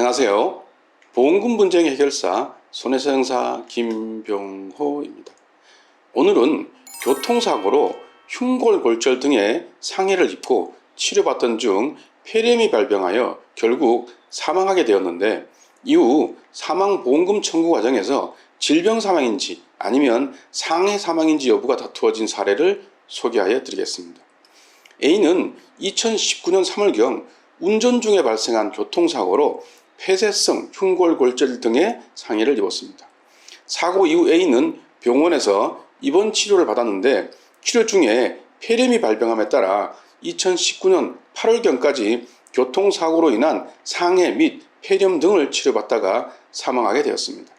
안녕하세요. 보험금 분쟁 해결사 손해배상사 김병호입니다. 오늘은 교통사고로 흉골골절 등의 상해를 입고 치료받던 중 폐렴이 발병하여 결국 사망하게 되었는데, 이후 사망보험금 청구 과정에서 질병 사망인지 아니면 상해 사망인지 여부가 다투어진 사례를 소개하여 드리겠습니다. A는 2019년 3월경 운전 중에 발생한 교통사고로 폐쇄성 흉골골절 등의 상해를 입었습니다. 사고 이후 A는 병원에서 입원 치료를 받았는데, 치료 중에 폐렴이 발병함에 따라 2019년 8월경까지 교통사고로 인한 상해 및 폐렴 등을 치료받다가 사망하게 되었습니다.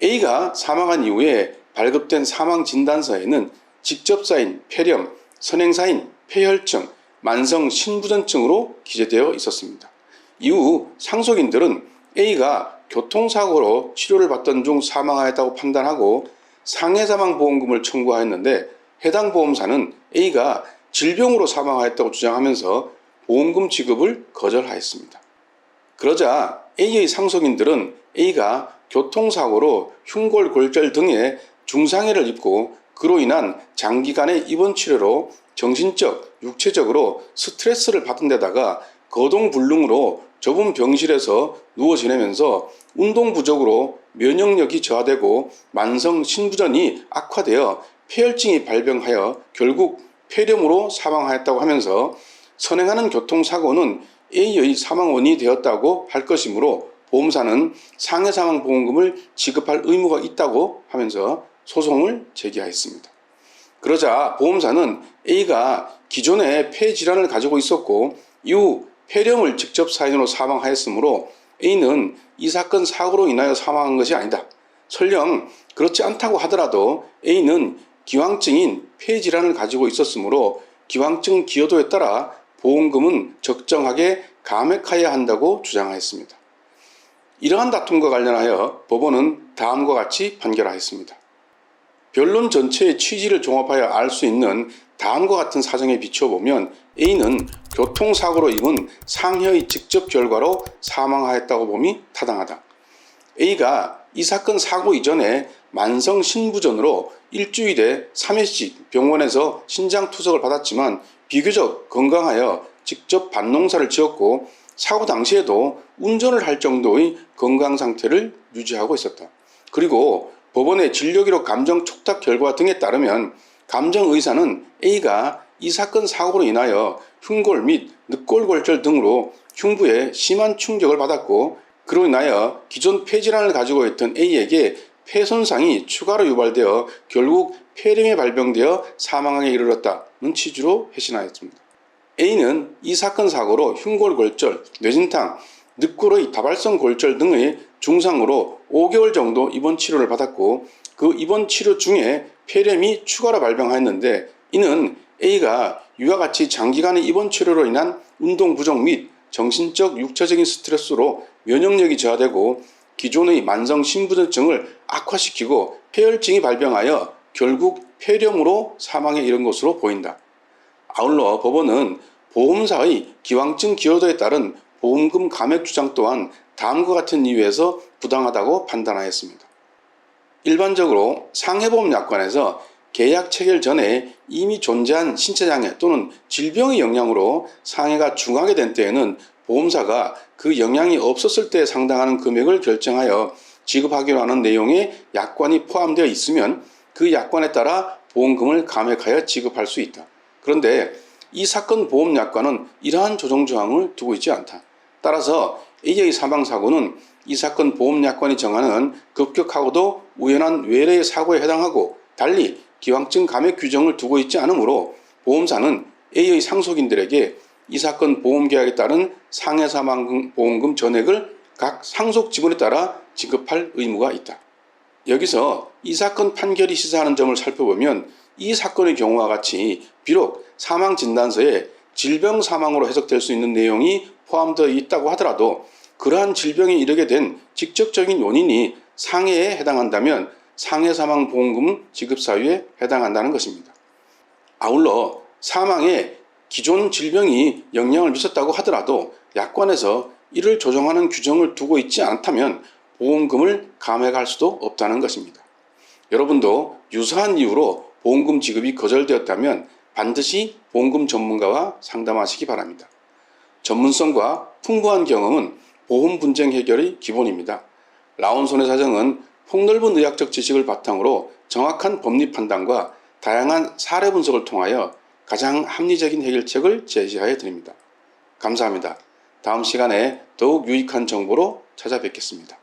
A가 사망한 이후에 발급된 사망진단서에는 직접 쌓인 폐렴, 선행사인 폐혈증, 만성 신부전증으로 기재되어 있었습니다. 이후 상속인들은 A가 교통사고로 치료를 받던 중 사망하였다고 판단하고 상해사망보험금을 청구하였는데, 해당 보험사는 A가 질병으로 사망하였다고 주장하면서 보험금 지급을 거절하였습니다. 그러자 A의 상속인들은 A가 교통사고로 흉골골절 등의 중상해를 입고 그로 인한 장기간의 입원 치료로 정신적, 육체적으로 스트레스를 받은 데다가 거동불능으로 좁은 병실에서 누워 지내면서 운동 부족으로 면역력이 저하되고 만성 신부전이 악화되어 폐혈증이 발병하여 결국 폐렴으로 사망하였다고 하면서, 선행하는 교통사고는 A의 사망 원인이 되었다고 할 것이므로 보험사는 상해사망보험금을 지급할 의무가 있다고 하면서 소송을 제기하였습니다. 그러자 보험사는 A가 기존에 폐질환을 가지고 있었고 이후 폐렴을 직접 사인으로 사망하였으므로 A는 이 사건 사고로 인하여 사망한 것이 아니다. 설령 그렇지 않다고 하더라도 A는 기왕증인 폐질환을 가지고 있었으므로 기왕증 기여도에 따라 보험금은 적정하게 감액하여야 한다고 주장하였습니다. 이러한 다툼과 관련하여 법원은 다음과 같이 판결하였습니다. 변론 전체의 취지를 종합하여 알 수 있는 다음과 같은 사정에 비춰보면 A는 교통사고로 입은 상해의 직접 결과로 사망하였다고 봄이 타당하다. A가 이 사건 사고 이전에 만성 신부전으로 일주일에 3회씩 병원에서 신장 투석을 받았지만 비교적 건강하여 직접 밭농사를 지었고 사고 당시에도 운전을 할 정도의 건강 상태를 유지하고 있었다. 그리고 법원의 진료기록 감정 촉탁 결과 등에 따르면 감정의사는 A가 이 사건 사고로 인하여 흉골 및 늑골골절 등으로 흉부에 심한 충격을 받았고 그로 인하여 기존 폐질환을 가지고 있던 A에게 폐손상이 추가로 유발되어 결국 폐렴이 발병되어 사망하게 이르렀다는 취지로 회신하였습니다. A는 이 사건 사고로 흉골골절, 뇌진탕, 늑골의 다발성 골절 등의 중상으로 5개월 정도 입원 치료를 받았고 그 입원 치료 중에 폐렴이 추가로 발병하였는데, 이는 A가 이와 같이 장기간의 입원 치료로 인한 운동 부족 및 정신적 육체적인 스트레스로 면역력이 저하되고 기존의 만성 신부전증을 악화시키고 폐혈증이 발병하여 결국 폐렴으로 사망에 이른 것으로 보인다. 아울러 법원은 보험사의 기왕증 기여도에 따른 보험금 감액 주장 또한 다음과 같은 이유에서 부당하다고 판단하였습니다. 일반적으로 상해보험약관에서 계약 체결 전에 이미 존재한 신체장애 또는 질병의 영향으로 상해가 중하게 된 때에는 보험사가 그 영향이 없었을 때에 상당하는 금액을 결정하여 지급하기로 하는 내용의 약관이 포함되어 있으면 그 약관에 따라 보험금을 감액하여 지급할 수 있다. 그런데 이 사건 보험약관은 이러한 조정조항을 두고 있지 않다. 따라서 A의 사망사고는 이 사건 보험약관이 정하는 급격하고도 우연한 외래의 사고에 해당하고 달리 기왕증 감액 규정을 두고 있지 않으므로 보험사는 A의 상속인들에게 이 사건 보험계약에 따른 상해사망보험금 전액을 각 상속 지분에 따라 지급할 의무가 있다. 여기서 이 사건 판결이 시사하는 점을 살펴보면 이 사건의 경우와 같이 비록 사망진단서에 질병 사망으로 해석될 수 있는 내용이 포함되어 있다고 하더라도 그러한 질병에 이르게 된 직접적인 원인이 상해에 해당한다면 상해사망보험금 지급 사유에 해당한다는 것입니다. 아울러 사망에 기존 질병이 영향을 미쳤다고 하더라도 약관에서 이를 조정하는 규정을 두고 있지 않다면 보험금을 감액할 수도 없다는 것입니다. 여러분도 유사한 이유로 보험금 지급이 거절되었다면 반드시 보험금 전문가와 상담하시기 바랍니다. 전문성과 풍부한 경험은 보험 분쟁 해결의 기본입니다. 라온 손해사정은 폭넓은 의학적 지식을 바탕으로 정확한 법리 판단과 다양한 사례 분석을 통하여 가장 합리적인 해결책을 제시하여 드립니다. 감사합니다. 다음 시간에 더욱 유익한 정보로 찾아뵙겠습니다.